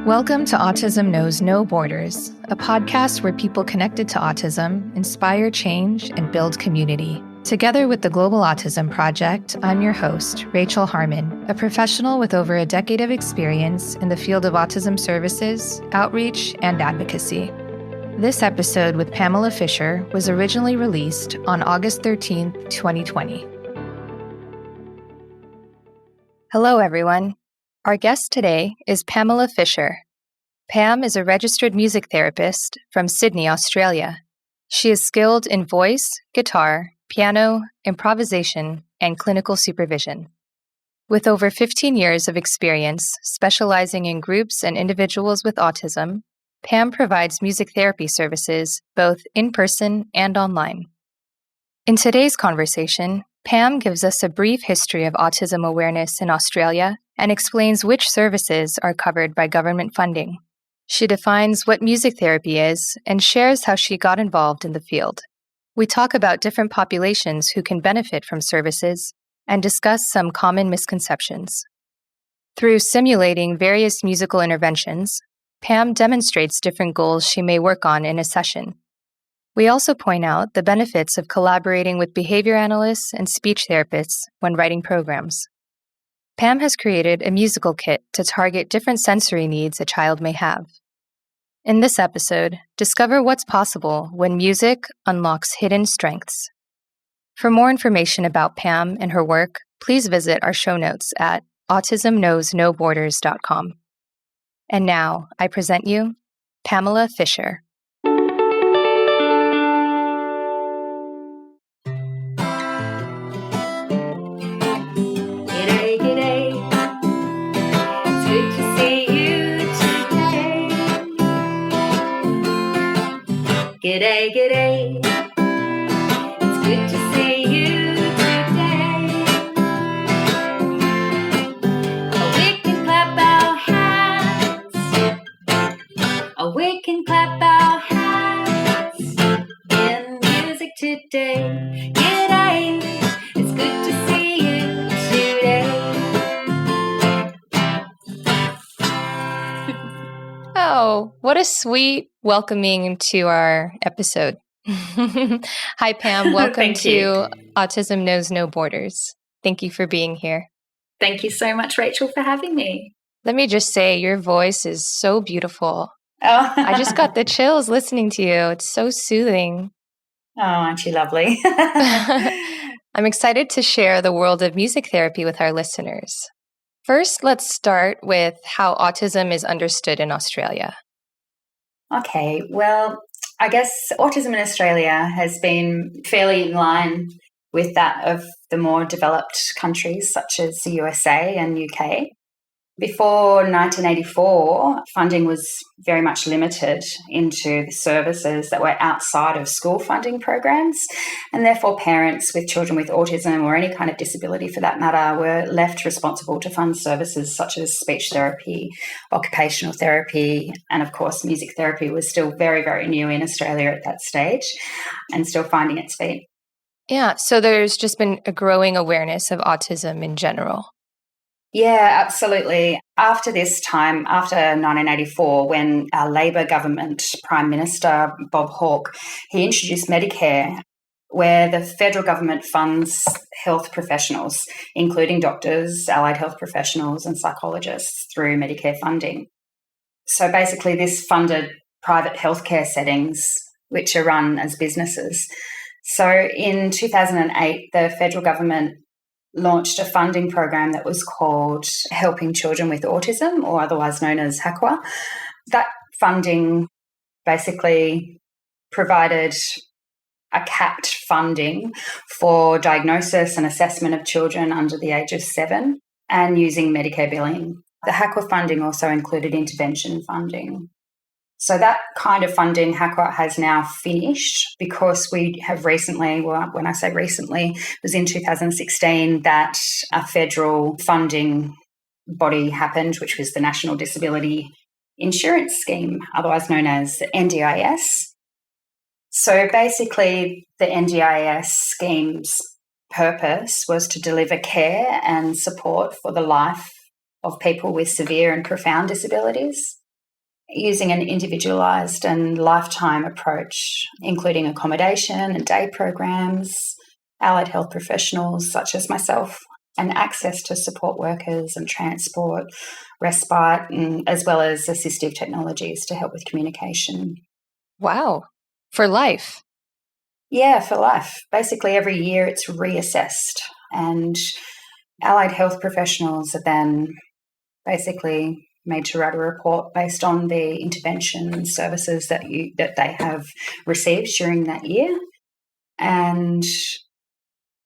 Welcome to Autism Knows No Borders, a podcast where people connected to autism inspire change and build community. Together with the Global Autism Project, I'm your host, Rachel Harmon, a professional with over a decade of experience in the field of autism services, outreach, and advocacy. This episode with Pamela Fisher was originally released on August 13th, 2020. Hello, everyone. Our guest today is Pamela Fisher. Pam is a registered music therapist from Sydney, Australia. She is skilled in voice, guitar, piano, improvisation, and clinical supervision. With over 15 years of experience specializing in groups and individuals with autism, Pam provides music therapy services both in person and online. In today's conversation, Pam gives us a brief history of autism awareness in Australia and explains which services are covered by government funding. She defines what music therapy is and shares how she got involved in the field. We talk about different populations who can benefit from services and discuss some common misconceptions. Through simulating various musical interventions, Pam demonstrates different goals she may work on in a session. We also point out the benefits of collaborating with behavior analysts and speech therapists when writing programs. Pam has created a musical kit to target different sensory needs a child may have. In this episode, discover what's possible when music unlocks hidden strengths. For more information about Pam and her work, please visit our show notes at autismknowsnoborders.com. And now, I present you, Pamela Fisher. G'day, g'day, it's good to see you today. We can clap our hands, we can clap our hands in music today. G'day, it's good to see you today. Oh, what a sweet welcoming to our episode. Hi, Pam. Welcome to Autism Knows No Borders. Thank you for being here. Thank you so much, Rachel, for having me. Let me just say, your voice is so beautiful. Oh. I just got the chills listening to you. It's so soothing. Oh, aren't you lovely? I'm excited to share the world of music therapy with our listeners. First, let's start with how autism is understood in Australia. Okay, well, I guess autism in Australia has been fairly in line with that of the more developed countries such as the USA and UK. Before 1984, funding was very much limited into the services that were outside of school funding programs, and therefore parents with children with autism or any kind of disability for that matter were left responsible to fund services such as speech therapy, occupational therapy, and of course music therapy was still very, very new in Australia at that stage and still finding its feet. Yeah, so there's just been a growing awareness of autism in general. Yeah, absolutely. After this time, after 1984, when our Labor government Prime Minister, Bob Hawke, he introduced Medicare, where the federal government funds health professionals, including doctors, allied health professionals and psychologists through Medicare funding. So basically this funded private healthcare settings, which are run as businesses. So in 2008, the federal government launched a funding program that was called Helping Children with Autism, or otherwise known as HAQA. That funding basically provided a capped funding for diagnosis and assessment of children under the age of 7 and using Medicare billing. The HAQA funding also included intervention funding. So that kind of funding, HAQA, has now finished because we have recently, well, when I say recently, it was in 2016 that a federal funding body happened, which was the National Disability Insurance Scheme, otherwise known as the NDIS. So basically the NDIS scheme's purpose was to deliver care and support for the life of people with severe and profound disabilities. using an individualised and lifetime approach, including accommodation and day programs, allied health professionals such as myself, and access to support workers and transport, respite, and as well as assistive technologies to help with communication. Wow. For life. Yeah, for life. Basically, every year it's reassessed, and allied health professionals are then basically made to write a report based on the intervention services that they have received during that year, and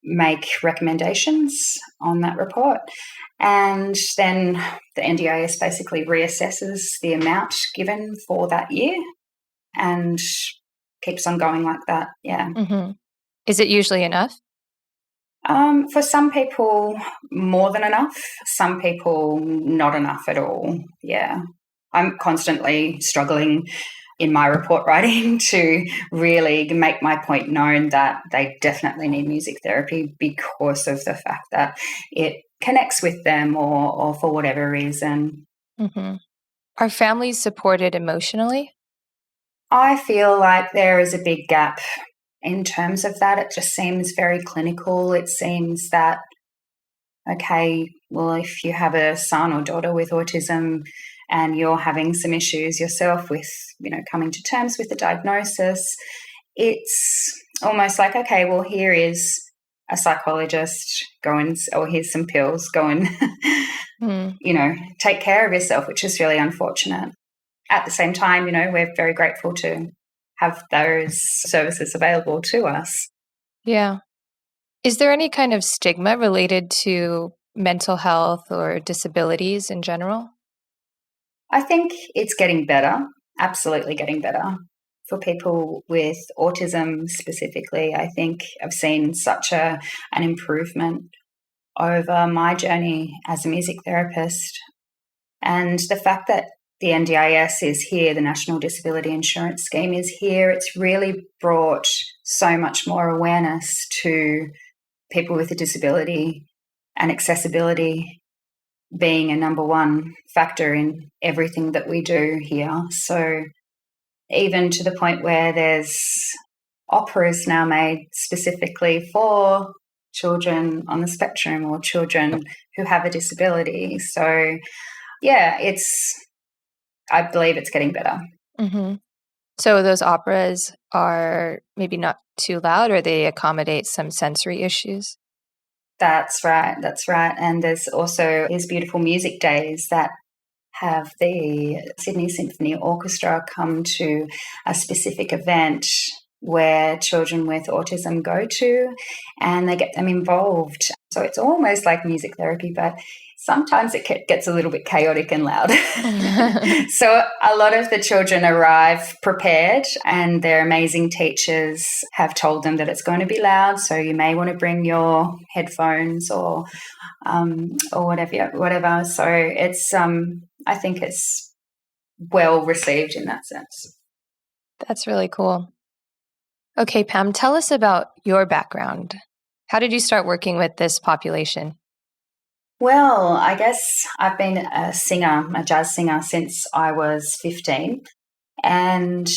make recommendations on that report. And then the NDIS basically reassesses the amount given for that year and keeps on going like that. Yeah. Mm-hmm. Is it usually enough? For some people, more than enough. Some people, not enough at all. Yeah. I'm constantly struggling in my report writing to really make my point known that they definitely need music therapy because of the fact that it connects with them or for whatever reason. Mm-hmm. Are families supported emotionally? I feel like there is a big gap in terms of that. It just seems very clinical. It seems that, okay, well, if you have a son or daughter with autism and you're having some issues yourself with, coming to terms with the diagnosis, it's almost like, okay, well, here is a psychologist, or here's some pills, go and, take care of yourself, which is really unfortunate. At the same time, we're very grateful to have those services available to us. Yeah. Is there any kind of stigma related to mental health or disabilities in general? I think it's getting better, absolutely getting better. For people with autism specifically, I think I've seen such an improvement over my journey as a music therapist. And the fact that the NDIS is here, the National Disability Insurance Scheme is here, it's really brought so much more awareness to people with a disability and accessibility being a number one factor in everything that we do here. So even to the point where there's operas now made specifically for children on the spectrum or children who have a disability. So, yeah, I believe it's getting better. Mm-hmm. So those operas are maybe not too loud, or they accommodate some sensory issues? That's right. And there's also these beautiful music days that have the Sydney Symphony Orchestra come to a specific event where children with autism go to, and they get them involved. So it's almost like music therapy, but sometimes it gets a little bit chaotic and loud. So a lot of the children arrive prepared, and their amazing teachers have told them that it's going to be loud, so you may want to bring your headphones or whatever. So it's I think it's well received in that sense. That's really cool. Okay, Pam, tell us about your background. How did you start working with this population? Well, I guess I've been a jazz singer, since I was 15. And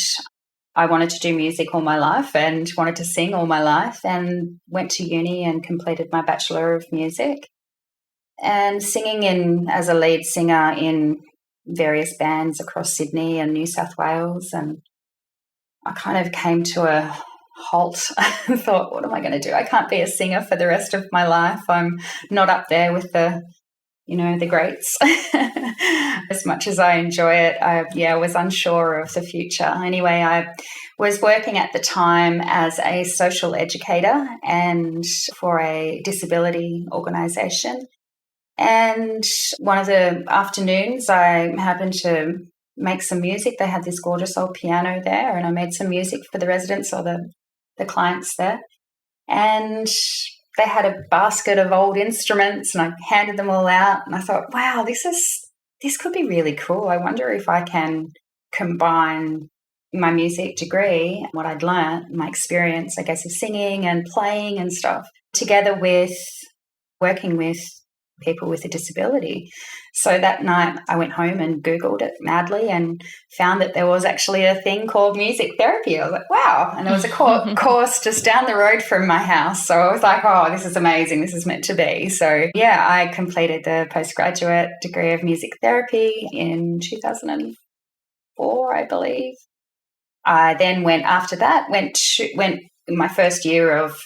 I wanted to do music all my life and wanted to sing all my life, and went to uni and completed my Bachelor of Music. And singing as a lead singer in various bands across Sydney and New South Wales. And I kind of came to a halt and thought, what am I going to do? I can't be a singer for the rest of my life. I'm not up there with the greats. As much as I enjoy it, I was unsure of the future. Anyway, I was working at the time as a social educator and for a disability organisation. And one of the afternoons, I happened to make some music. They had this gorgeous old piano there, and I made some music for the residents or the clients there. And they had a basket of old instruments, and I handed them all out, and I thought, wow, this could be really cool. I wonder if I can combine my music degree, what I'd learned, my experience, I guess, of singing and playing and stuff, together with working with people with a disability. So that night I went home and Googled it madly and found that there was actually a thing called music therapy. I was like, wow. And there was a course just down the road from my house. So I was like, oh, this is amazing. This is meant to be. So yeah, I completed the postgraduate degree of music therapy in 2004, I believe. I then went in my first year of,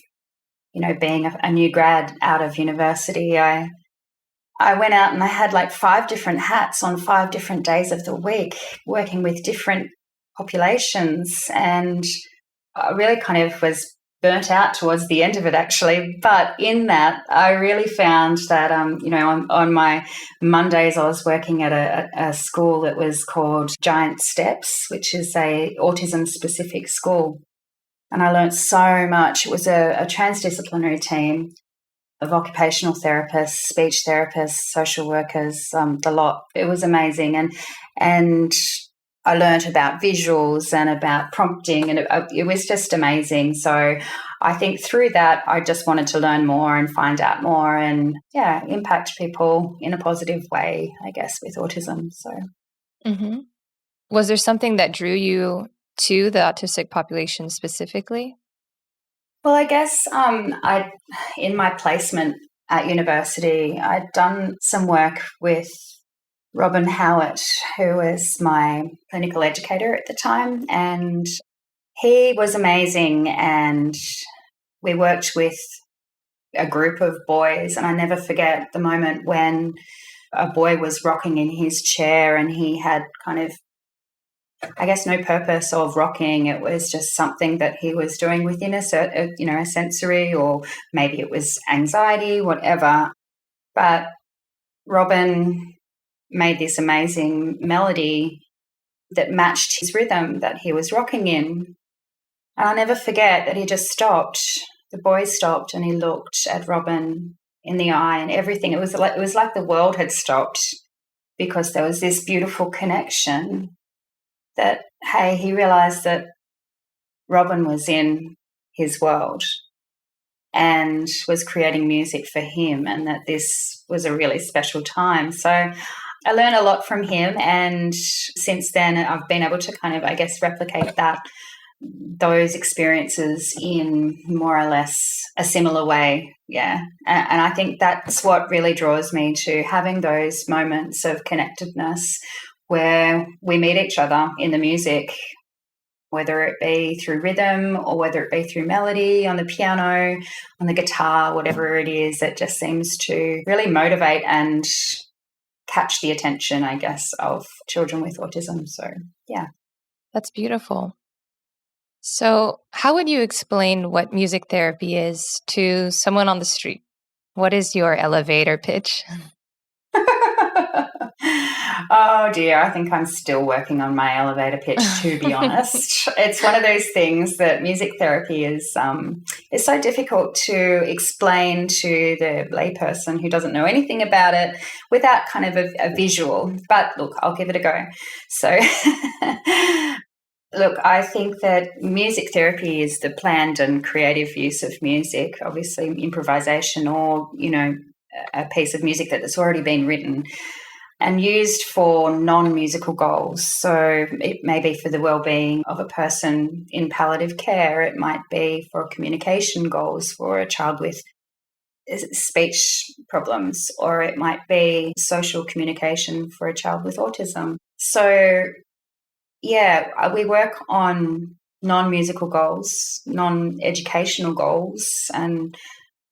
being a new grad out of university. I went out and I had like 5 different hats on 5 different days of the week, working with different populations. And I really kind of was burnt out towards the end of it, actually. But in that, I really found that, on my Mondays, I was working at a school that was called Giant Steps, which is a autism-specific school. And I learned so much. It was a transdisciplinary team of occupational therapists, speech therapists, social workers, the lot. It was amazing. And I learned about visuals and about prompting, and it was just amazing. So I think through that, I just wanted to learn more and find out more and, impact people in a positive way, I guess, with autism. So, Was there something that drew you to the autistic population specifically? Well, I guess in my placement at university, I'd done some work with Robin Howard, who was my clinical educator at the time, and he was amazing. And we worked with a group of boys, and I never forget the moment when a boy was rocking in his chair and he had kind of, I guess, no purpose of rocking. It was just something that he was doing within a sensory, or maybe it was anxiety, whatever. But Robin made this amazing melody that matched his rhythm that he was rocking in. And I'll never forget that he just stopped. The boy stopped and he looked at Robin in the eye, and everything. It was like the world had stopped, because there was this beautiful connection that, hey, he realised that Robin was in his world and was creating music for him, and that this was a really special time. So I learned a lot from him, and since then I've been able to kind of, I guess, replicate those experiences in more or less a similar way. Yeah. And I think that's what really draws me to having those moments of connectedness where we meet each other in the music, whether it be through rhythm or whether it be through melody on the piano, on the guitar, whatever it is. It just seems to really motivate and catch the attention, I guess, of children with autism. So, yeah. That's beautiful. So, how would you explain what music therapy is to someone on the street? What is your elevator pitch? Oh dear, I think I'm still working on my elevator pitch, to be honest. It's one of those things that music therapy is so difficult to explain to the layperson who doesn't know anything about it without kind of a visual. But look, I'll give it a go. So look, I think that music therapy is the planned and creative use of music, obviously improvisation, or, a piece of music that's already been written and used for non-musical goals. So it may be for the well-being of a person in palliative care. It might be for communication goals for a child with speech problems, or it might be social communication for a child with autism. So, yeah, we work on non-musical goals, non-educational goals, and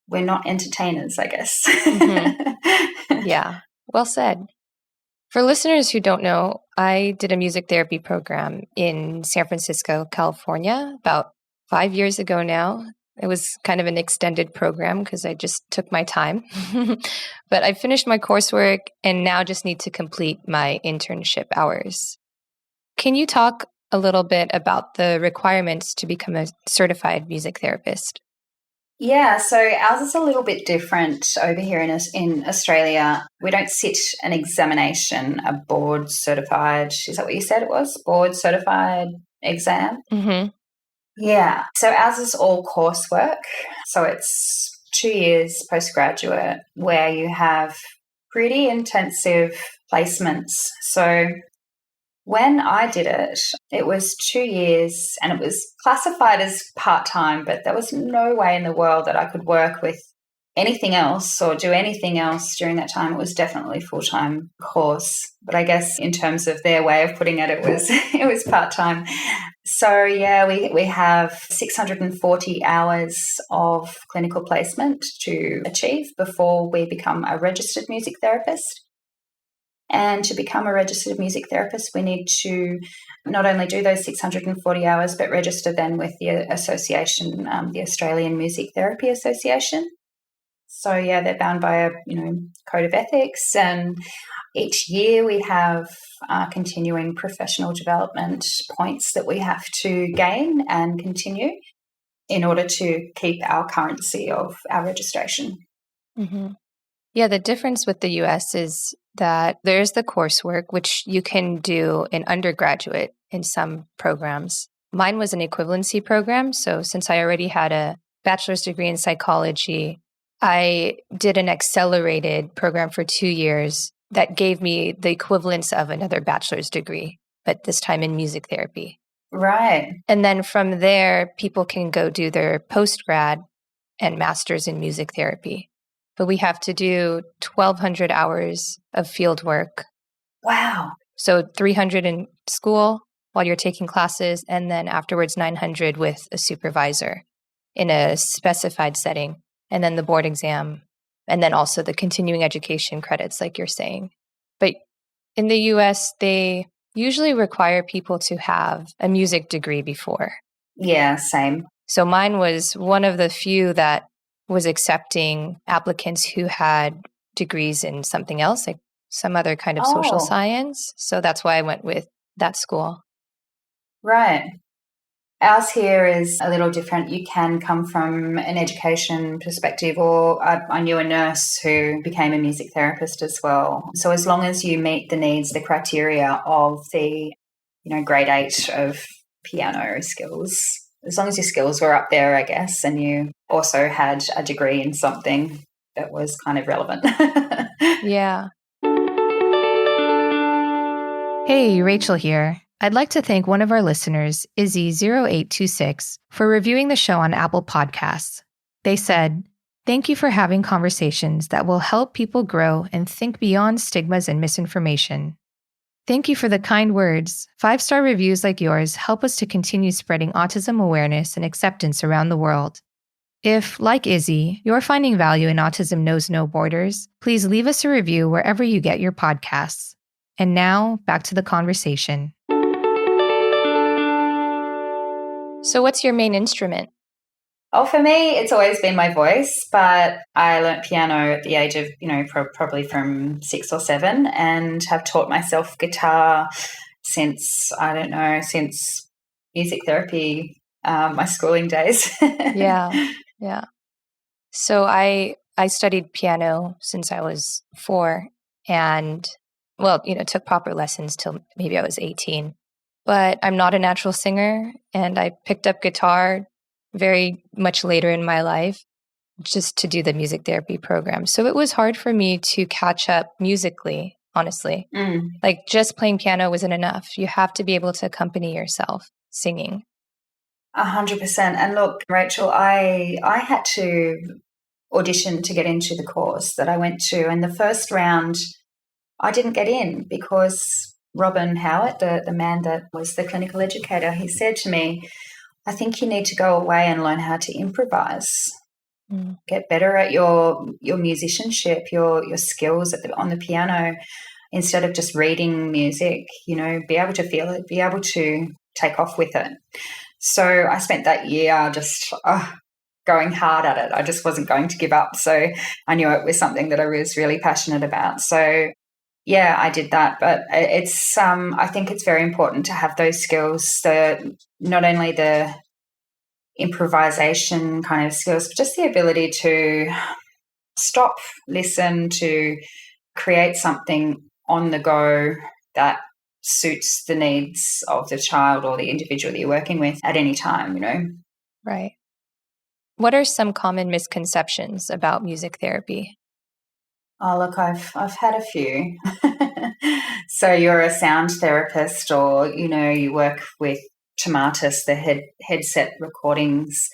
we're not entertainers, I guess. Yeah, well said. For listeners who don't know, I did a music therapy program in San Francisco, California, about 5 years ago now. It was kind of an extended program because I just took my time. But I finished my coursework and now just need to complete my internship hours. Can you talk a little bit about the requirements to become a certified music therapist? Yeah, so ours is a little bit different over here in Australia. We don't sit an examination, a board certified, is that what you said it was? Board certified exam? Mm-hmm. Yeah, so ours is all coursework. So it's 2 years postgraduate where you have pretty intensive placements. So when I did it, it was 2 years and it was classified as part-time, but there was no way in the world that I could work with anything else or do anything else during that time. It was definitely a full-time course. But I guess in terms of their way of putting it, it was part-time. So yeah, we have 640 hours of clinical placement to achieve before we become a registered music therapist. And to become a registered music therapist, we need to not only do those 640 hours, but register then with the association, the Australian Music Therapy Association. So yeah, they're bound by a code of ethics, and each year we have continuing professional development points that we have to gain and continue in order to keep our currency of our registration. Mm-hmm. Yeah, the difference with the US is that there's the coursework, which you can do in undergraduate in some programs. Mine was an equivalency program. So since I already had a bachelor's degree in psychology, I did an accelerated program for 2 years that gave me the equivalence of another bachelor's degree, but this time in music therapy. Right. And then from there, people can go do their postgrad and master's in music therapy. But we have to do 1,200 hours of field work. Wow. So 300 in school while you're taking classes, and then afterwards 900 with a supervisor in a specified setting, and then the board exam, and then also the continuing education credits, like you're saying. But in the US, they usually require people to have a music degree before. Yeah, same. So mine was one of the few that was accepting applicants who had degrees in something else, like some other kind of social science. So that's why I went with that school. Right. Ours here is a little different. You can come from an education perspective, or I knew a nurse who became a music therapist as well. So as long as you meet the needs, the criteria of the, grade 8 of piano skills, as long as your skills were up there, I guess, and you also had a degree in something that was kind of relevant. Yeah. Hey, Rachel here. I'd like to thank one of our listeners, Izzy0826, for reviewing the show on Apple Podcasts. They said, "Thank you for having conversations that will help people grow and think beyond stigmas and misinformation. Thank you for the kind words. 5-star reviews like yours help us to continue spreading autism awareness and acceptance around the world. If, like Izzy, you're finding value in Autism Knows No Borders, please leave us a review wherever you get your podcasts." And now, back to the conversation. So what's your main instrument? Oh, for me, it's always been my voice, but I learnt piano at the age of, probably from 6 or 7, and have taught myself guitar since music therapy, my schooling days. Yeah. So I studied piano since I was 4 and, took proper lessons till maybe I was 18. But I'm not a natural singer, and I picked up guitar very much later in my life just to do the music therapy program. So it was hard for me to catch up musically, honestly. Like just playing piano wasn't enough. You have to be able to accompany yourself singing. 100%. And look, Rachel, I had to audition to get into the course that I went to. And the first round, I didn't get in because Robin Howard, the man that was the clinical educator, he said to me, "I think you need to go away and learn how to improvise. Get better at your musicianship, your skills on the piano, instead of just reading music, be able to feel it, be able to take off with it." So I spent that year just going hard at it. I just wasn't going to give up. So I knew it was something that I was really passionate about. So yeah, I did that. But it's I think it's very important to have those skills, not only the improvisation kind of skills, but just the ability to stop, listen, to create something on the go that suits the needs of the child or the individual that you're working with at any time, Right. What are some common misconceptions about music therapy? Oh, look, I've had a few. So you're a sound therapist, or you work with tomatis, the headset recordings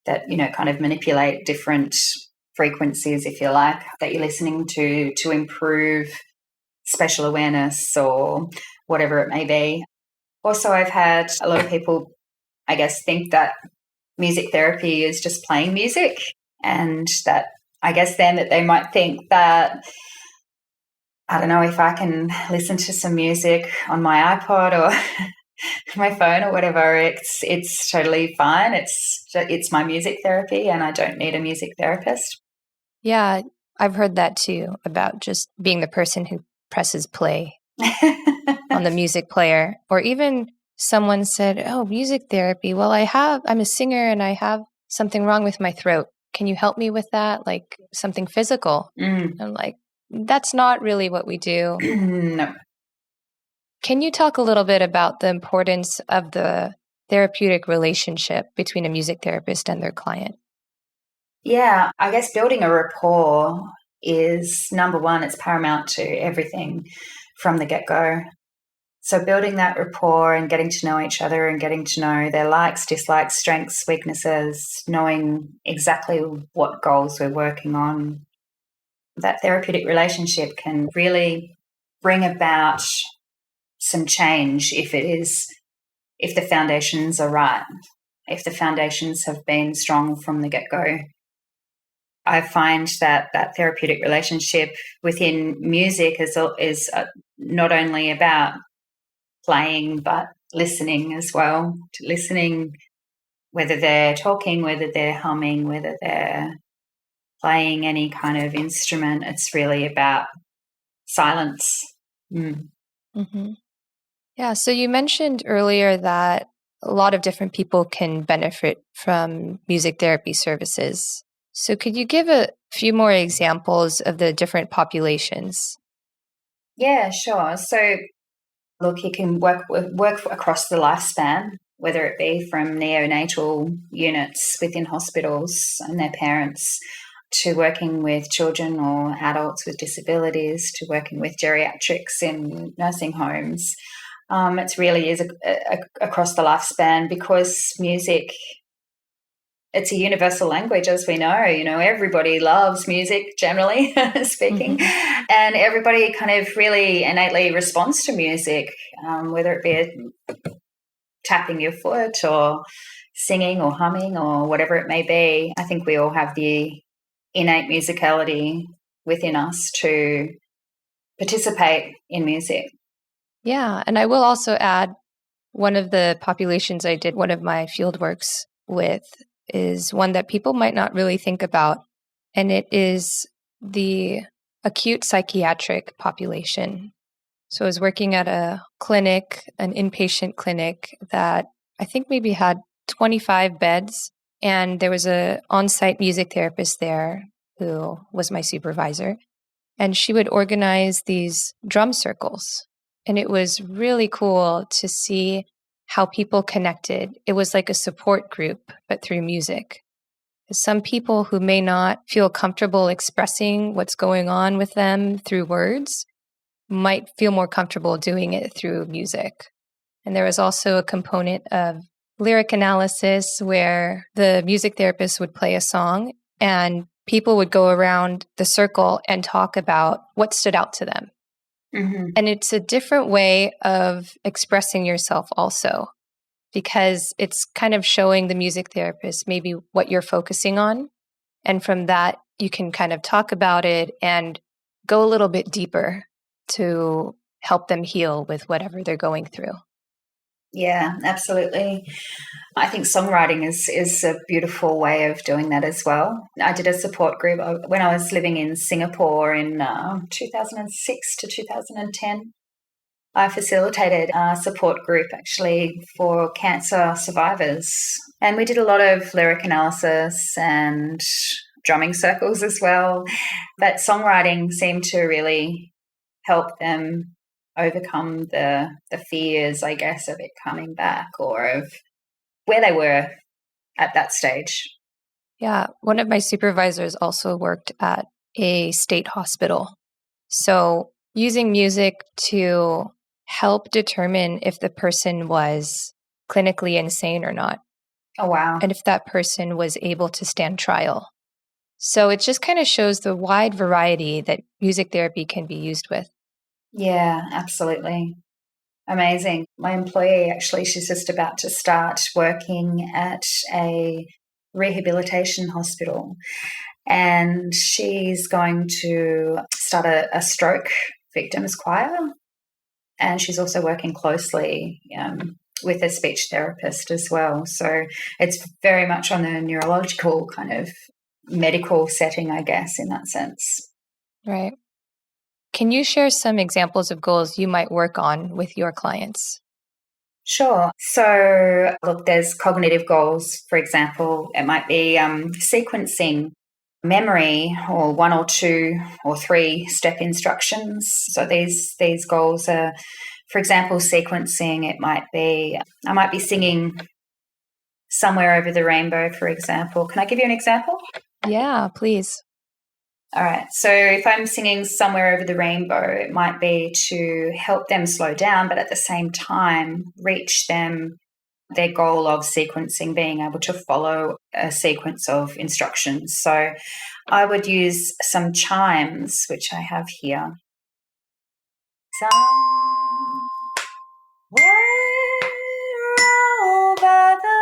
that kind of manipulate different frequencies, if you like, that you're listening to improve spatial awareness or whatever it may be. Also, I've had a lot of people, I guess, think that music therapy is just playing music, and that I guess then that they might think that, I don't know, if I can listen to some music on my iPod or my phone or whatever, it's totally fine. It's my music therapy and I don't need a music therapist. Yeah, I've heard that too, about just being the person who presses play on the music player. Or even someone said, "Oh, music therapy. Well, I'm a singer and I have something wrong with my throat. Can you help me with that? Like something physical?" I'm like, that's not really what we do. No. Can you talk a little bit about the importance of the therapeutic relationship between a music therapist and their client? Yeah, I guess building a rapport is number one. It's paramount to everything from the get-go. So building that rapport and getting to know each other and getting to know their likes, dislikes, strengths, weaknesses, knowing exactly what goals we're working on. That therapeutic relationship can really bring about some change if the foundations are right, if the foundations have been strong from the get-go. I find that therapeutic relationship within music is not only about playing, but listening as well. Listening, whether they're talking, whether they're humming, whether they're playing any kind of instrument. It's really about silence. Mm-hmm. Yeah, so you mentioned earlier that a lot of different people can benefit from music therapy services. So could you give a few more examples of the different populations? Yeah, sure. So, look, you can work across the lifespan, whether it be from neonatal units within hospitals and their parents, to working with children or adults with disabilities, to working with geriatrics in nursing homes. It really is across the lifespan, because music, it's a universal language, as we know. Everybody loves music, generally speaking, and everybody kind of really innately responds to music, whether it be tapping your foot or singing or humming or whatever it may be. I think we all have the innate musicality within us to participate in music. Yeah, and I will also add, one of the populations I did one of my field works with is one that people might not really think about, and it is the acute psychiatric population. So I was working at a clinic, an inpatient clinic that I think maybe had 25 beds, and there was a on-site music therapist there who was my supervisor, and she would organize these drum circles. And it was really cool to see how people connected. It was like a support group, but through music. Some people who may not feel comfortable expressing what's going on with them through words might feel more comfortable doing it through music. And there was also a component of lyric analysis where the music therapist would play a song and people would go around the circle and talk about what stood out to them. And it's a different way of expressing yourself also, because it's kind of showing the music therapist maybe what you're focusing on. And from that, you can kind of talk about it and go a little bit deeper to help them heal with whatever they're going through. Yeah, absolutely. I think songwriting is a beautiful way of doing that as well. I did a support group when I was living in Singapore in 2006 to 2010. I facilitated a support group actually for cancer survivors. And we did a lot of lyric analysis and drumming circles as well. But songwriting seemed to really help them overcome the fears, I guess, of it coming back, or of where they were at that stage. Yeah, one of my supervisors also worked at a state hospital. So, using music to help determine if the person was clinically insane or not, Oh, wow. and if that person was able to stand trial. So, it just kind of shows the wide variety that music therapy can be used with. Yeah, absolutely. Amazing. My employee, actually, she's just about to start working at a rehabilitation hospital, and she's going to start a stroke victims choir. And she's also working closely with a speech therapist as well. So it's very much on the neurological kind of medical setting, I guess, in that sense. Right. Can you share some examples of goals you might work on with your clients? Sure. So, look, there's cognitive goals, for example. It might be sequencing memory or one or two or three step instructions. So these goals are, for example, sequencing. It might be I might be singing Somewhere Over the Rainbow, for example. Can I give you an example? Yeah, please. All right. So if I'm singing Somewhere Over the Rainbow, it might be to help them slow down, but at the same time reach them their goal of sequencing, being able to follow a sequence of instructions. So I would use some chimes, which I have here. Somewhere over the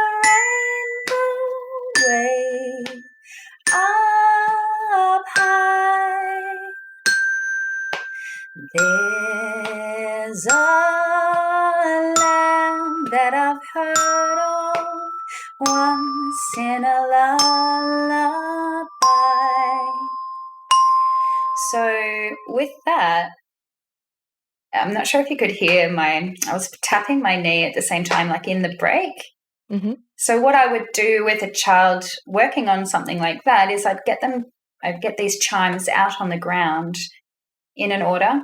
rainbow way up high, there's a land that I've heard of once in a lullaby. So with that, I'm not sure if you could hear I was tapping my knee at the same time, like in the break. Mm-hmm. So what I would do with a child working on something like that is I'd get these chimes out on the ground in an order,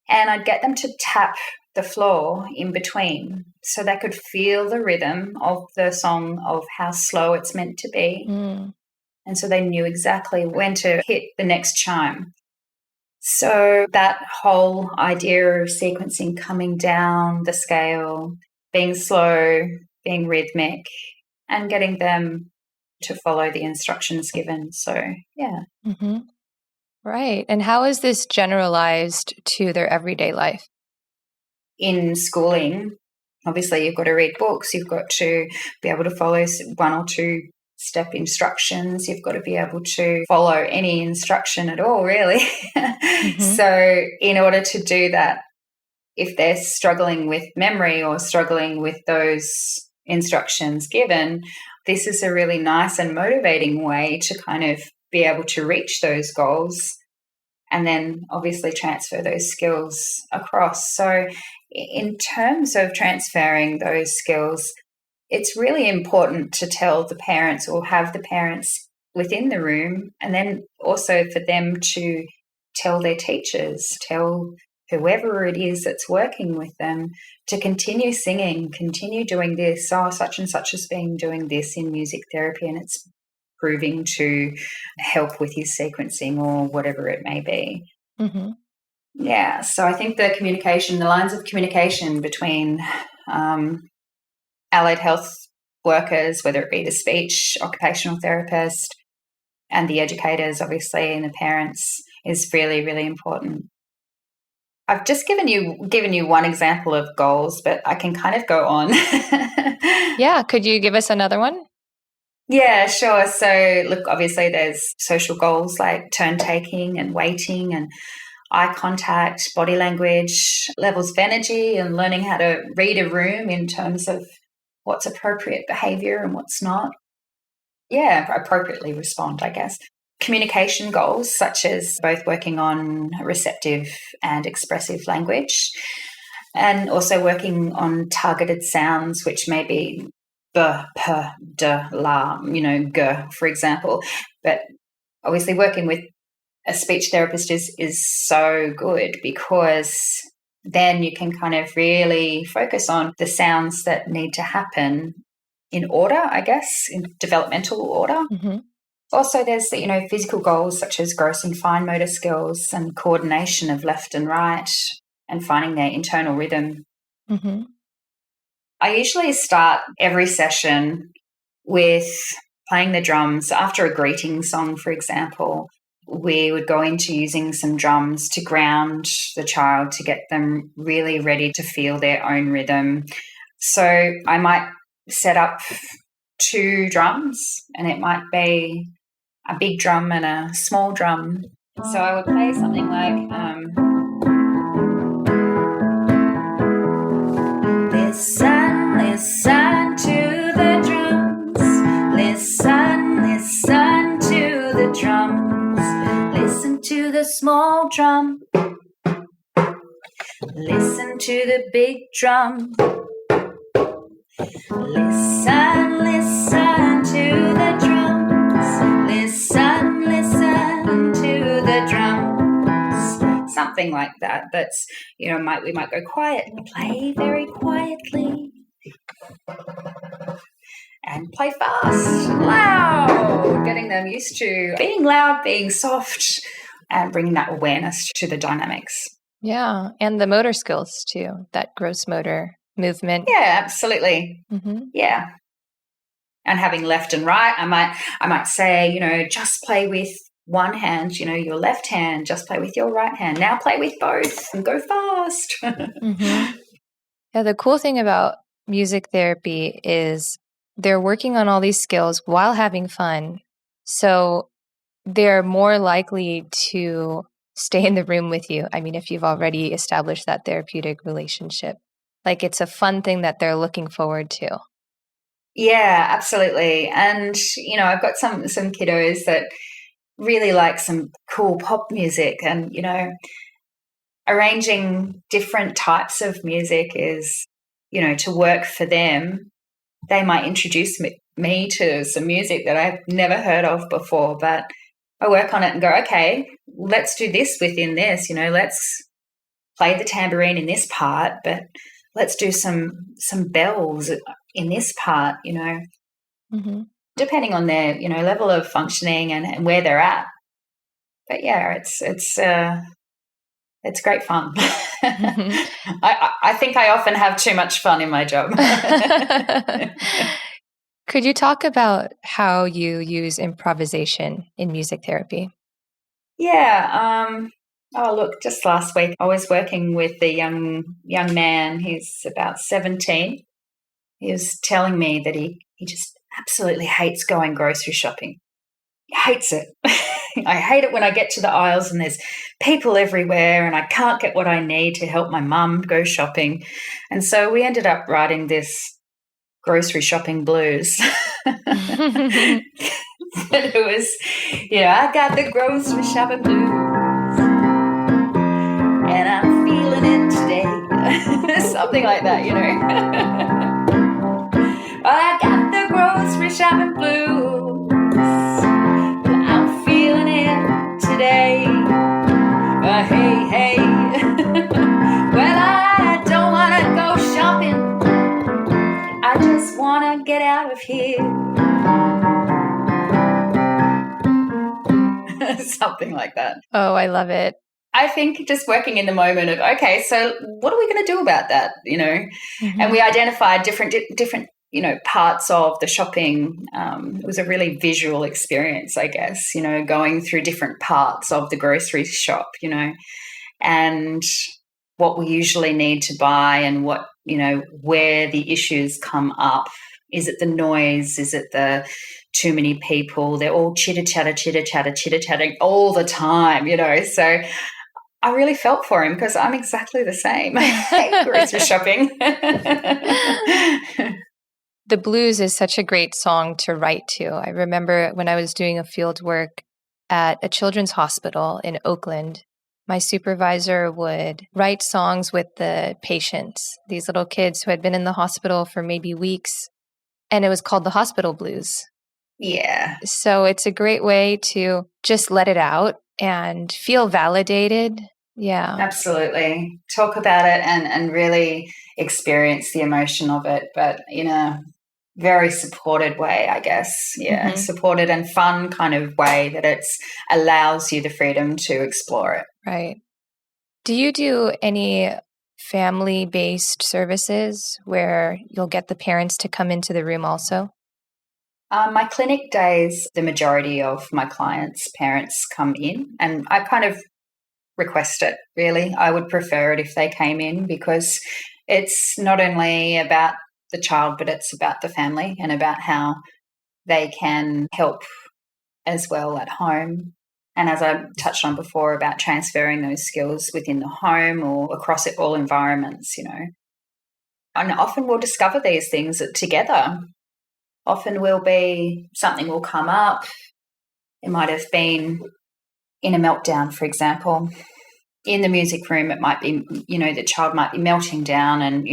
and I'd get them to tap the floor in between so they could feel the rhythm of the song, of how slow it's meant to be. Mm. And so they knew exactly when to hit the next chime. So that whole idea of sequencing, coming down the scale, being slow, being rhythmic, and getting them to follow the instructions given. So, yeah. Mm-hmm. Right. And how is this generalized to their everyday life? In schooling, obviously you've got to read books, you've got to be able to follow one or two step instructions, you've got to be able to follow any instruction at all, really. Mm-hmm. So in order to do that, if they're struggling with memory or struggling with those instructions given, this is a really nice and motivating way to kind of be able to reach those goals and then obviously transfer those skills across. So in terms of transferring those skills, it's really important to tell the parents or have the parents within the room, and then also for them to tell their teachers, tell whoever it is that's working with them, to continue singing, continue doing this. Oh, such and such has been doing this in music therapy and it's proving to help with his sequencing or whatever it may be. Mm-hmm. Yeah, so I think the lines of communication between allied health workers, whether it be the speech, occupational therapist, and the educators, obviously, and the parents, is really, really important. I've just given you one example of goals, but I can kind of go on. Yeah, could you give us another one? Yeah, sure. So, look, obviously there's social goals like turn taking and waiting and eye contact, body language, levels of energy, and learning how to read a room in terms of what's appropriate behavior and what's not. Yeah, appropriately respond, I guess. Communication goals, such as both working on receptive and expressive language, and also working on targeted sounds, which may be b, p, d, la, g, for example. But obviously working with a speech therapist is so good because then you can kind of really focus on the sounds that need to happen in order, I guess, in developmental order. Mm-hmm. Also, there's, physical goals such as gross and fine motor skills and coordination of left and right and finding their internal rhythm. Mm-hmm. I usually start every session with playing the drums. After a greeting song, for example, we would go into using some drums to ground the child, to get them really ready to feel their own rhythm. So I might set up 2 drums, and it might be a big drum and a small drum. So I would play something like listen, listen to the drums. Listen, listen to the drums. Listen to the small drum. Listen to the big drum. Listen, listen to the drums. Listen, listen to the drums. Something like that. That's, we might go quiet and play very quietly. And play fast, loud, getting them used to being loud, being soft, and bringing that awareness to the dynamics. Yeah, and the motor skills too, that gross motor movement. Yeah, absolutely. Mm-hmm. Yeah. And having left and right, I might say, just play with one hand, your left hand, just play with your right hand. Now play with both and go fast. Mm-hmm. Yeah, the cool thing about music therapy is they're working on all these skills while having fun. So they're more likely to stay in the room with you. I mean, if you've already established that therapeutic relationship, like it's a fun thing that they're looking forward to. Yeah, absolutely. And, I've got some kiddos that really like some cool pop music, and, arranging different types of music is, to work for them. They might introduce me to some music that I've never heard of before, but I work on it and go, okay, let's do this within this, let's play the tambourine in this part, but let's do some bells in this part, Mm-hmm. depending on their, level of functioning and where they're at. But yeah, it's great fun. Mm-hmm. I think I often have too much fun in my job. Could you talk about how you use improvisation in music therapy? Yeah. Look, just last week I was working with a young man. He's about 17. He was telling me that he just absolutely hates going grocery shopping. He hates it. I hate it when I get to the aisles and there's people everywhere and I can't get what I need to help my mum go shopping. And so we ended up writing this grocery shopping blues. It was, I got the grocery shopping blues and I'm feeling it today. Something like that, I got the grocery shopping blues. I'm feeling it today. Hey, hey. Well, I don't want to go shopping. I just want to get out of here. Something like that. Oh, I love it. I think just working in the moment of, okay, so what are we going to do about that, Mm-hmm. And we identified different parts of the shopping. It was a really visual experience, I guess, going through different parts of the grocery shop, and what we usually need to buy and what, where the issues come up. Is it the noise? Is it the too many people? They're all chitter-chatting all the time, So I really felt for him because I'm exactly the same. I hate grocery shopping. The Blues is such a great song to write to. I remember when I was doing a field work at a children's hospital in Oakland, my supervisor would write songs with the patients, these little kids who had been in the hospital for maybe weeks, and it was called the Hospital Blues. Yeah. So it's a great way to just let it out and feel validated. Yeah. Absolutely. Talk about it and really experience the emotion of it, but in a very supported way, I guess. Yeah, supported and fun kind of way that it allows you the freedom to explore it. Right. Do you do any family-based services where you'll get the parents to come into the room also? My clinic days, the majority of my clients' parents come in, and I kind of request it, really. I would prefer it if they came in, because it's not only about the child, but it's about the family and about how they can help as well at home. And as I touched on before, about transferring those skills within the home or across all environments, And often we'll discover these things together. Often something will come up. It might have been in a meltdown, for example. In the music room, it might be, the child might be melting down and,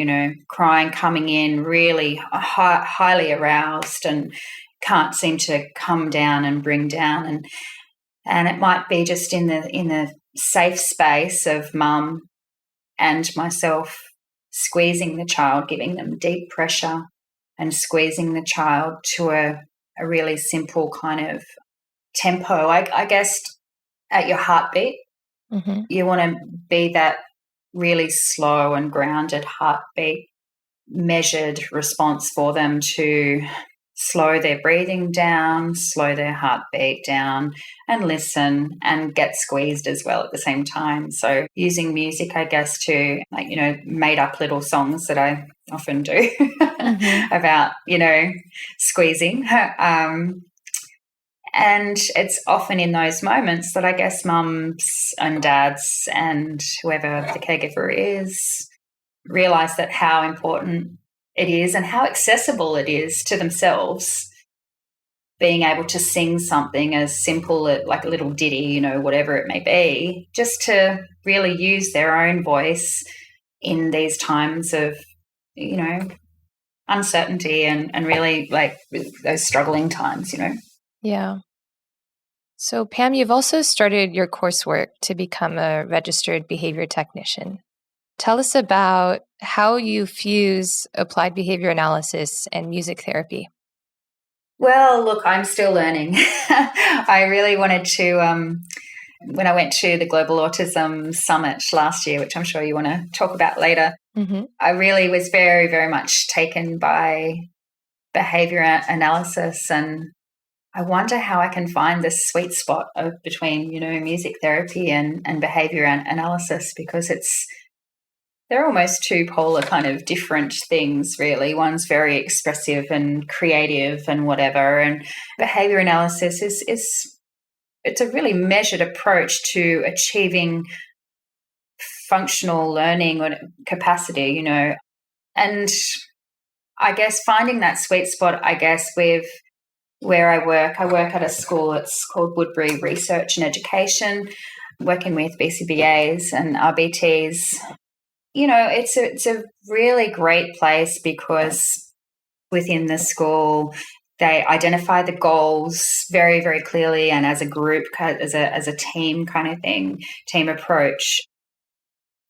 crying, coming in really highly aroused and can't seem to come down and bring down. And it might be just in the safe space of mum and myself squeezing the child, giving them deep pressure and squeezing the child to a really simple kind of tempo, I guess, at your heartbeat. You want to be that really slow and grounded heartbeat, measured response for them to slow their breathing down, slow their heartbeat down, and listen and get squeezed as well at the same time. So using music, I guess, to made up little songs that I often do about, squeezing. And it's often in those moments that I guess mums and dads and whoever the caregiver is realise that how important it is and how accessible it is to themselves, being able to sing something as simple like a little ditty, whatever it may be, just to really use their own voice in these times of, uncertainty and really like those struggling times, Yeah. So, Pam, you've also started your coursework to become a registered behavior technician. Tell us about how you fuse applied behavior analysis and music therapy. Well, look, I'm still learning. I really wanted to, when I went to the Global Autism Summit last year, which I'm sure you want to talk about later, I really was very, very much taken by behavior analysis, and I wonder how I can find this sweet spot between, music therapy and behavior analysis, because they're almost two polar kind of different things, really. One's very expressive and creative and whatever, and behavior analysis it's a really measured approach to achieving functional learning or capacity, and I guess finding that sweet spot, I guess, with where I work at a school. It's called Woodbury Research and Education, working with BCBAs and RBTs. It's a really great place because within the school, they identify the goals very, very clearly, and as a group, as a team kind of thing, team approach.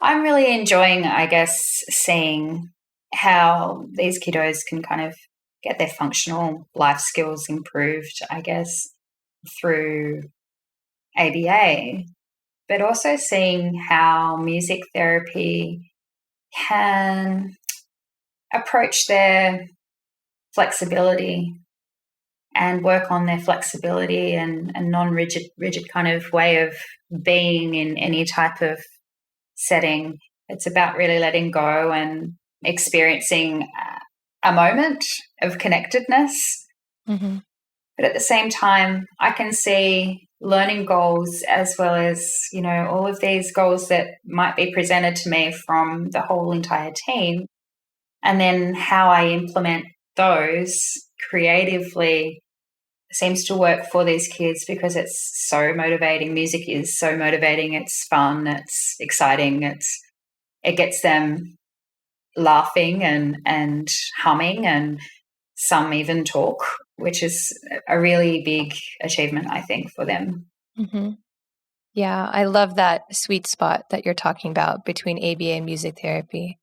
I'm really enjoying, I guess, seeing how these kiddos can kind of get their functional life skills improved, I guess, through ABA, but also seeing how music therapy can approach their flexibility and work on their flexibility and non-rigid kind of way of being in any type of setting. It's about really letting go and experiencing a moment of connectedness. But at the same time, I can see learning goals as well as, all of these goals that might be presented to me from the whole entire team. And then how I implement those creatively seems to work for these kids, because it's so motivating. Music is so motivating. It's fun. It's exciting. It gets them laughing and humming, and some even talk, which is a really big achievement, I think, for them. Yeah, I love that sweet spot that you're talking about between ABA and music therapy.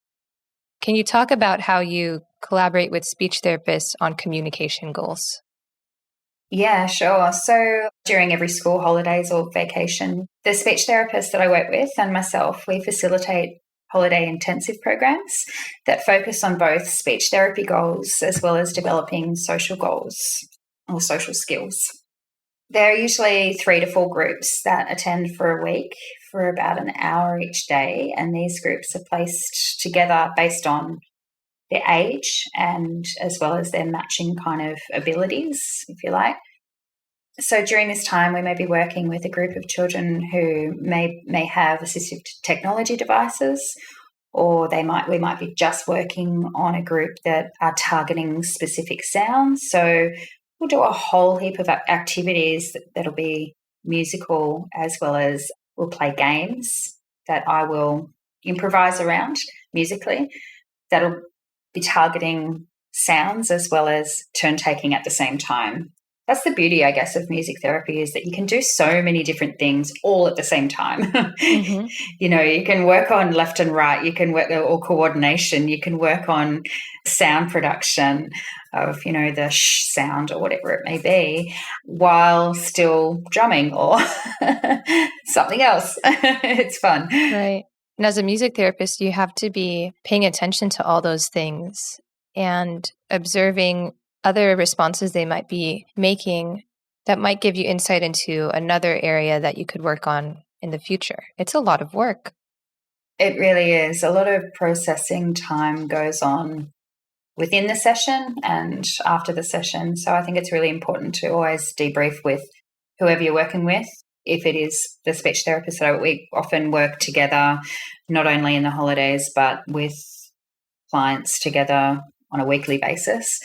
Can you talk about how you collaborate with speech therapists on communication goals? Yeah, sure. So during every school holidays or vacation, the speech therapist that I work with and myself, we facilitate holiday intensive programs that focus on both speech therapy goals as well as developing social goals or social skills. There are usually 3 to 4 groups that attend for a week for about an hour each day, and these groups are placed together based on their age and as well as their matching kind of abilities, if you like. So during this time, we may be working with a group of children who may have assistive technology devices, or we might be just working on a group that are targeting specific sounds. So we'll do a whole heap of activities that'll be musical, as well as we'll play games that I will improvise around musically. That'll be targeting sounds as well as turn taking at the same time. That's the beauty, I guess, of music therapy, is that you can do so many different things all at the same time. Mm-hmm. You can work on left and right, you can work or coordination, you can work on sound production of, the sh sound or whatever it may be, while still drumming or something else. It's fun. Right. And as a music therapist, you have to be paying attention to all those things and observing other responses they might be making that might give you insight into another area that you could work on in the future. It's a lot of work. It really is. A lot of processing time goes on within the session and after the session. So I think it's really important to always debrief with whoever you're working with. If it is the speech therapist, we often work together, not only in the holidays, but with clients together on a weekly basis.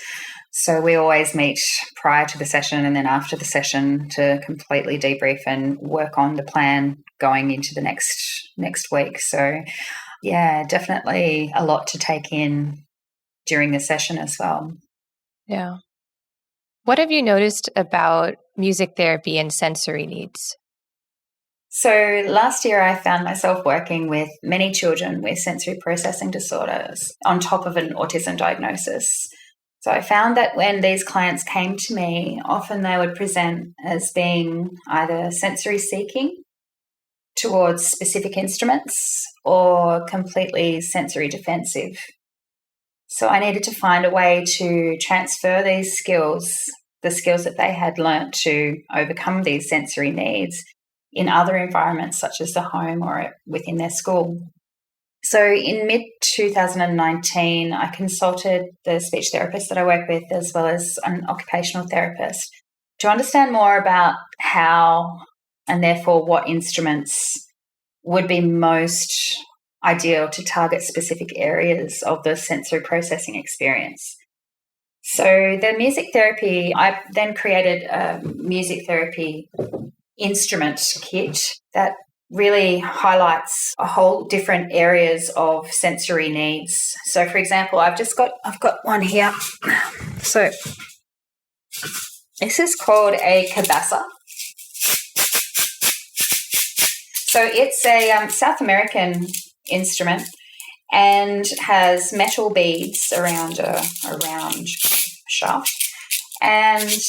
So we always meet prior to the session and then after the session to completely debrief and work on the plan going into the next week. So yeah, definitely a lot to take in during the session as well. Yeah. What have you noticed about music therapy and sensory needs? So last year I found myself working with many children with sensory processing disorders on top of an autism diagnosis. So I found that when these clients came to me, often they would present as being either sensory seeking towards specific instruments or completely sensory defensive. So I needed to find a way to transfer these skills, the skills that they had learnt to overcome these sensory needs, in other environments such as the home or within their school. So in mid-2019, I consulted the speech therapist that I work with as well as an occupational therapist to understand more about how and therefore what instruments would be most ideal to target specific areas of the sensory processing experience. So the music therapy, I then created a music therapy instrument kit that really highlights a whole different areas of sensory needs. So for example, I've got one here. So this is called a cabasa. So it's a South American instrument and has metal beads around a round shaft. And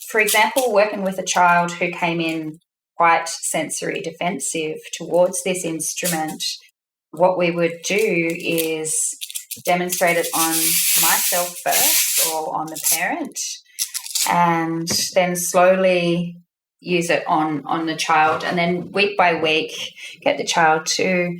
for example, working with a child who came in quite sensory defensive towards this instrument, what we would do is demonstrate it on myself first or on the parent, and then slowly use it on the child, and then week by week get the child to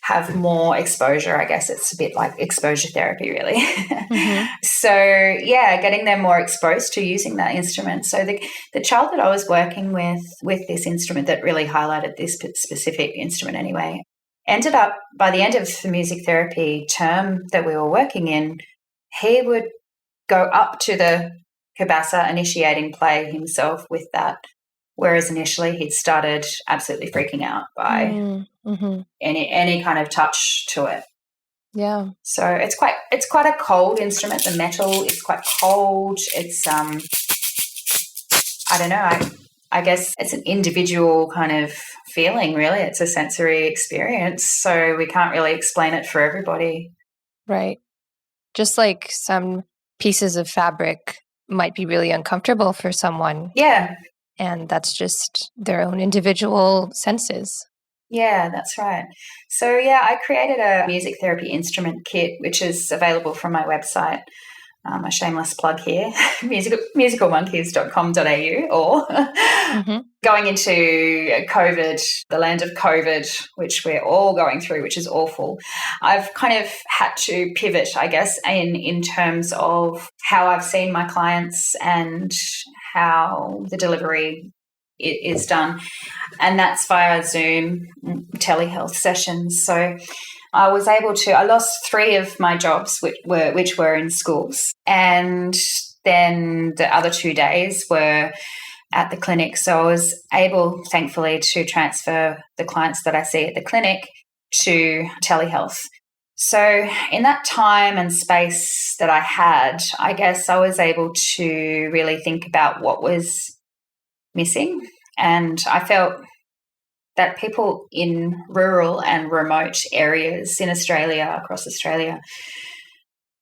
have more exposure. I guess it's a bit like exposure therapy, really. Mm-hmm. So, yeah, getting them more exposed to using that instrument. So the child that I was working with this instrument that really highlighted this specific instrument anyway, ended up, by the end of the music therapy term that we were working in, he would go up to the cabasa initiating play himself with that. Whereas initially he'd started absolutely freaking out by any kind of touch to it. Yeah. So it's quite a cold instrument. The metal is quite cold. It's I don't know. I guess it's an individual kind of feeling, really. It's a sensory experience, so we can't really explain it for everybody. Right. Just like some pieces of fabric might be really uncomfortable for someone. Yeah. And that's just their own individual senses. Yeah, that's right. So, yeah, I created a music therapy instrument kit, which is available from my website. A shameless plug here, musicalmonkeys.com.au, or going into COVID, the land of COVID, which we're all going through, which is awful. I've kind of had to pivot, I guess, in terms of how I've seen my clients and how the delivery is done. And that's via Zoom telehealth sessions. So I was able to, I lost 3 of my jobs, which were in schools. And then the other 2 days were at the clinic. So I was able, thankfully, to transfer the clients that I see at the clinic to telehealth. So in that time and space that I had, I guess I was able to really think about what was missing. And I felt that people in rural and remote areas in Australia, across Australia,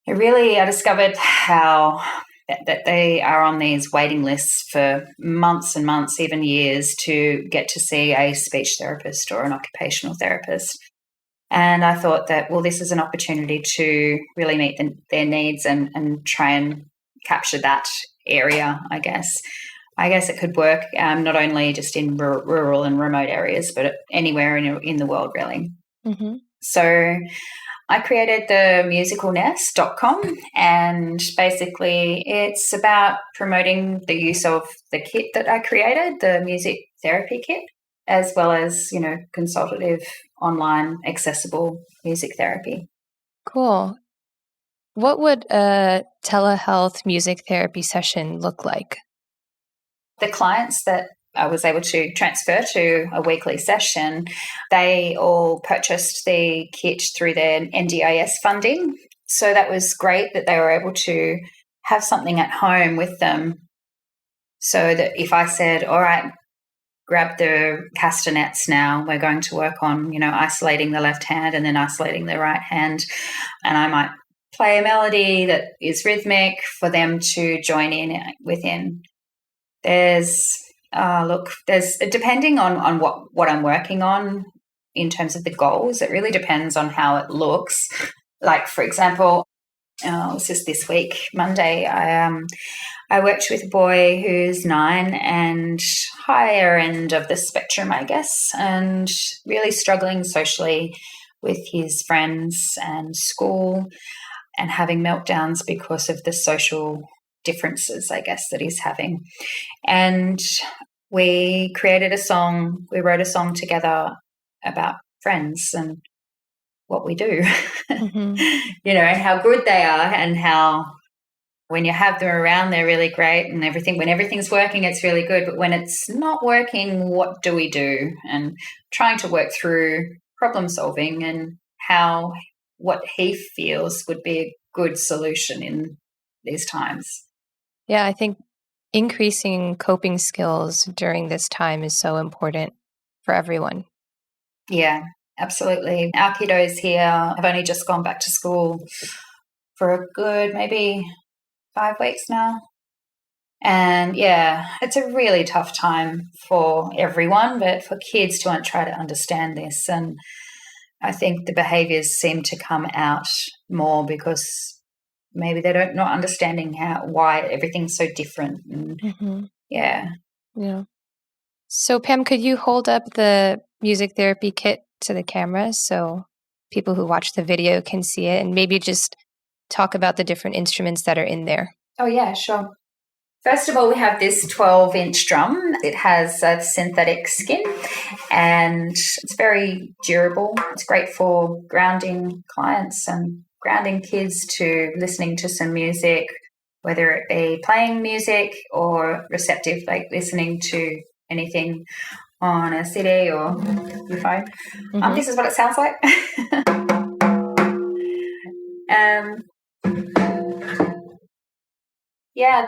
I discovered how that they are on these waiting lists for months and months, even years, to get to see a speech therapist or an occupational therapist. And I thought that, well, this is an opportunity to really meet their needs and try and capture that area, I guess. I guess it could work not only just in rural and remote areas, but anywhere in the world, really. Mm-hmm. So I created the musicalnest.com, and basically it's about promoting the use of the kit that I created, the music therapy kit, as well as, consultative, online, accessible music therapy. Cool. What would a telehealth music therapy session look like? The clients that I was able to transfer to a weekly session, they all purchased the kit through their NDIS funding. So that was great that they were able to have something at home with them, so that if I said, all right, grab the castanets now, we're going to work on, isolating the left hand and then isolating the right hand, and I might play a melody that is rhythmic for them to join in within. There's depending on what I'm working on in terms of the goals, it really depends on how it looks. Like, for example, it was just this week, Monday, I worked with a boy who's 9 and higher end of the spectrum, I guess, and really struggling socially with his friends and school, and having meltdowns because of the social differences, I guess, that he's having. And we created a song, we wrote a song together about friends and what we do, and how good they are, and how when you have them around, they're really great, and when everything's working, it's really good. But when it's not working, what do we do? And trying to work through problem solving and what he feels would be a good solution in these times. Yeah, I think increasing coping skills during this time is so important for everyone. Yeah, absolutely. Our kiddos here have only just gone back to school for a good maybe 5 weeks now. And yeah, it's a really tough time for everyone, but for kids to try to understand this. And I think the behaviours seem to come out more because maybe they're not understanding why everything's so different. And yeah. So Pam, could you hold up the music therapy kit to the camera so people who watch the video can see it, and maybe just talk about the different instruments that are in there? Oh yeah, sure. First of all, we have this 12-inch drum. It has a synthetic skin and it's very durable. It's great for grounding clients and grounding kids to listening to some music, whether it be playing music or receptive, like listening to anything on a CD or your phone. This is what it sounds like.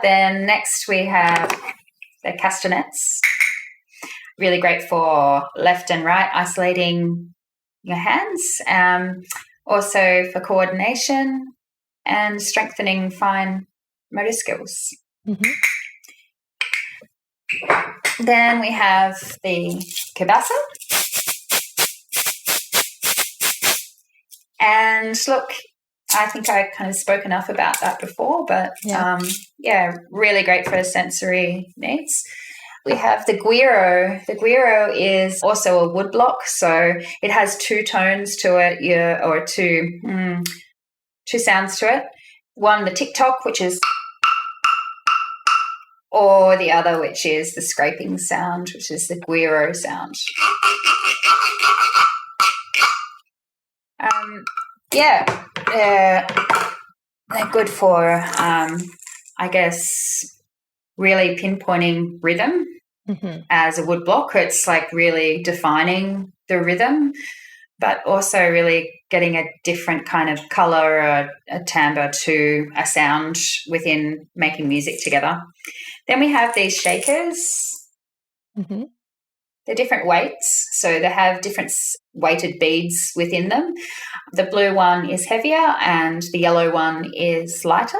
Then next we have the castanets. really great for left and right, isolating your hands, also for coordination and strengthening fine motor skills. Mm-hmm. Then we have the kibasa. And look, I think I kind of spoke enough about that before, but really great for sensory needs. We have the guiro. The guiro is also a wood block, so it has two tones to it, or two sounds to it. One, the tick-tock, which is, or the other, which is the scraping sound, which is the guiro sound. They're good for, I guess, really pinpointing rhythm. Mm-hmm. As a wood block. It's like really defining the rhythm, but also really getting a different kind of color or a timbre to a sound within making music together. Then we have these shakers. Mm-hmm. They're different weights, so they have different weighted beads within them. The blue one is heavier and the yellow one is lighter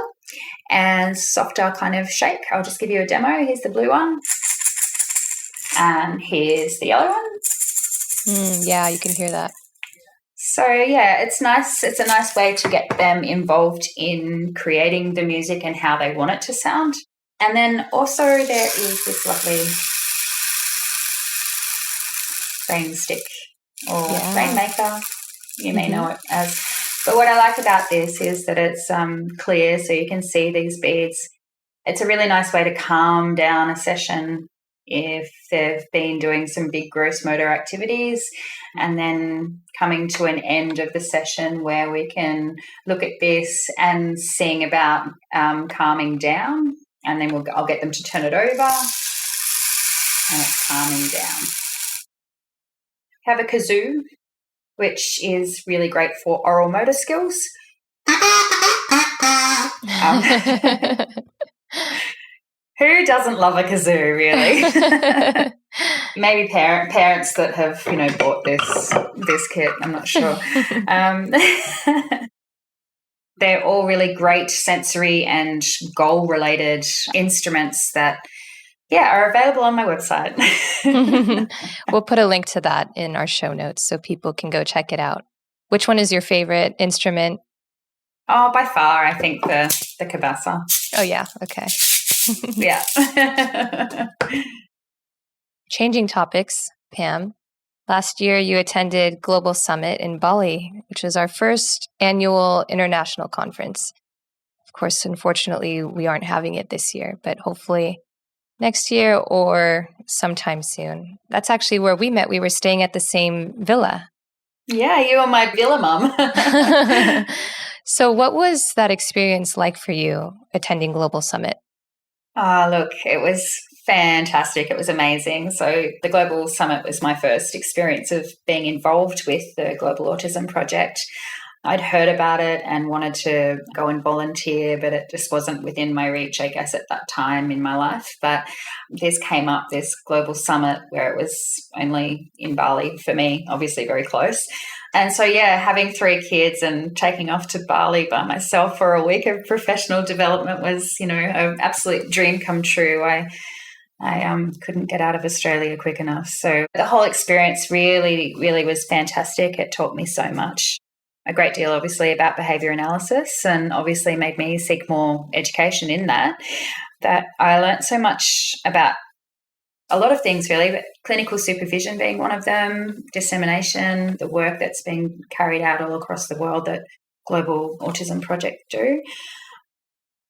and softer kind of shake. I'll just give you a demo. Here's the blue one and here's the yellow one. Yeah, you can hear that. So, yeah, it's nice. It's a nice way to get them involved in creating the music and how they want it to sound. And then also there is this lovely rain stick or rainmaker, you may know it as. But what I like about this is that it's clear, so you can see these beads. It's a really nice way to calm down a session if they've been doing some big gross motor activities, and then coming to an end of the session where we can look at this and sing about calming down, and then I'll get them to turn it over and it's calming down. We have a kazoo, which is really great for oral motor skills. Who doesn't love a kazoo, really? Maybe parents that have, bought this kit. I'm not sure. They're all really great sensory and goal-related instruments that, are available on my website. We'll put a link to that in our show notes so people can go check it out. Which one is your favorite instrument? Oh, by far, I think the kibasa. Oh, yeah. Okay. Yeah. Changing topics, Pam. Last year, you attended Global Summit in Bali, which was our first annual international conference. Of course, unfortunately, we aren't having it this year, but hopefully next year or sometime soon. That's actually where we met. We were staying at the same villa. Yeah, you were my villa mum. So what was that experience like for you attending Global Summit? Look, it was fantastic. It was amazing. So the Global Summit was my first experience of being involved with the Global Autism Project. I'd heard about it and wanted to go and volunteer, but it just wasn't within my reach, I guess, at that time in my life. But this came up, this Global Summit, where it was only in Bali for me, obviously very close. And so, having 3 kids and taking off to Bali by myself for a week of professional development was, an absolute dream come true. I couldn't get out of Australia quick enough. So the whole experience really, really was fantastic. It taught me so much. A great deal, obviously, about behaviour analysis, and obviously made me seek more education in that I learnt so much about a lot of things, really, but clinical supervision being one of them, dissemination, the work that's being carried out all across the world that Global Autism Project do.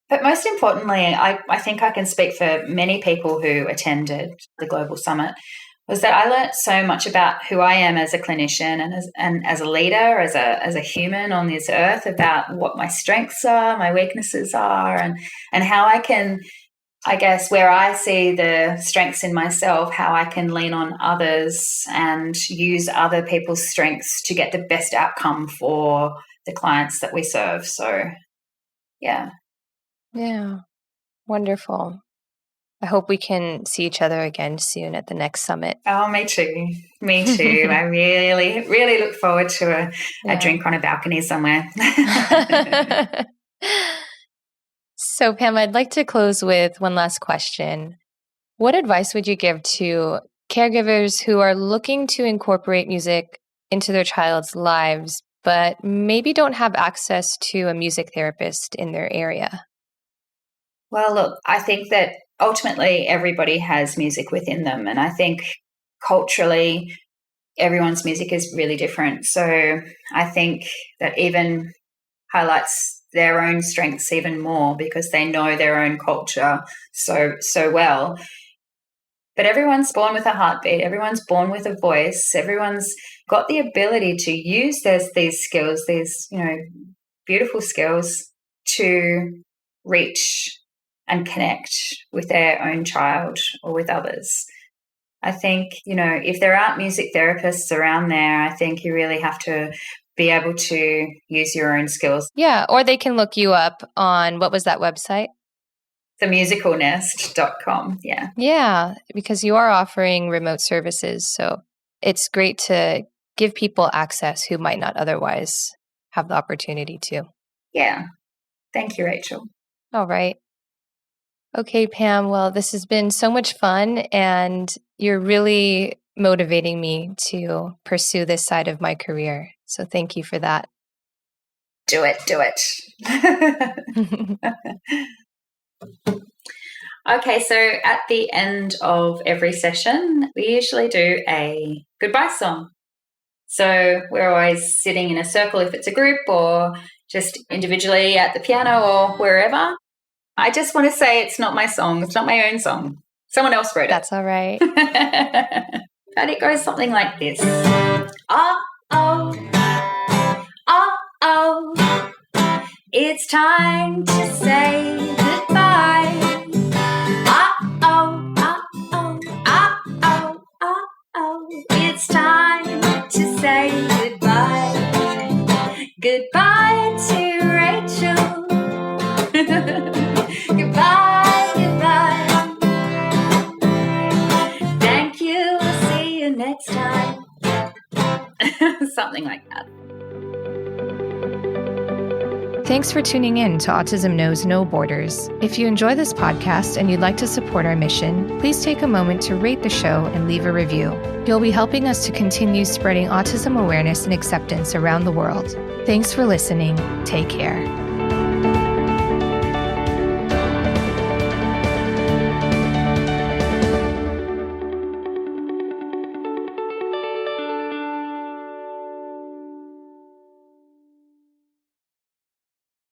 But most importantly, I think I can speak for many people who attended the Global Summit, was that I learnt so much about who I am as a clinician and as a leader, as a human on this earth, about what my strengths are, my weaknesses are, and how I can, I guess, where I see the strengths in myself, how I can lean on others and use other people's strengths to get the best outcome for the clients that we serve. So, yeah. Yeah, wonderful. I hope we can see each other again soon at the next summit. Oh, me too. Me too. I really, really look forward to a drink on a balcony somewhere. So, Pam, I'd like to close with one last question. What advice would you give to caregivers who are looking to incorporate music into their child's lives, but maybe don't have access to a music therapist in their area? Well, look, I think that ultimately everybody has music within them. And I think culturally, everyone's music is really different. So I think that even highlights their own strengths even more because they know their own culture so well. But everyone's born with a heartbeat. Everyone's born with a voice. Everyone's got the ability to use these skills, these, beautiful skills to reach and connect with their own child or with others. I think, if there aren't music therapists around there, I think you really have to be able to use your own skills. Yeah, or they can look you up on, what was that website? themusicalnest.com, yeah. Yeah, because you are offering remote services, so it's great to give people access who might not otherwise have the opportunity to. Yeah. Thank you, Rachel. All right. Okay, Pam, well, this has been so much fun, and you're really motivating me to pursue this side of my career. So thank you for that. Do it. Okay, so at the end of every session, we usually do a goodbye song. So we're always sitting in a circle if it's a group or just individually at the piano or wherever. I just want to say it's not my song. It's not my own song. Someone else wrote it. That's all right. But it goes something like this. Oh, it's time to say goodbye. It's time to say goodbye. Goodbye to Rachel. Goodbye. Thank you. We'll see you next time. Something like that. Thanks for tuning in to Autism Knows No Borders. If you enjoy this podcast and you'd like to support our mission, please take a moment to rate the show and leave a review. You'll be helping us to continue spreading autism awareness and acceptance around the world. Thanks for listening. Take care.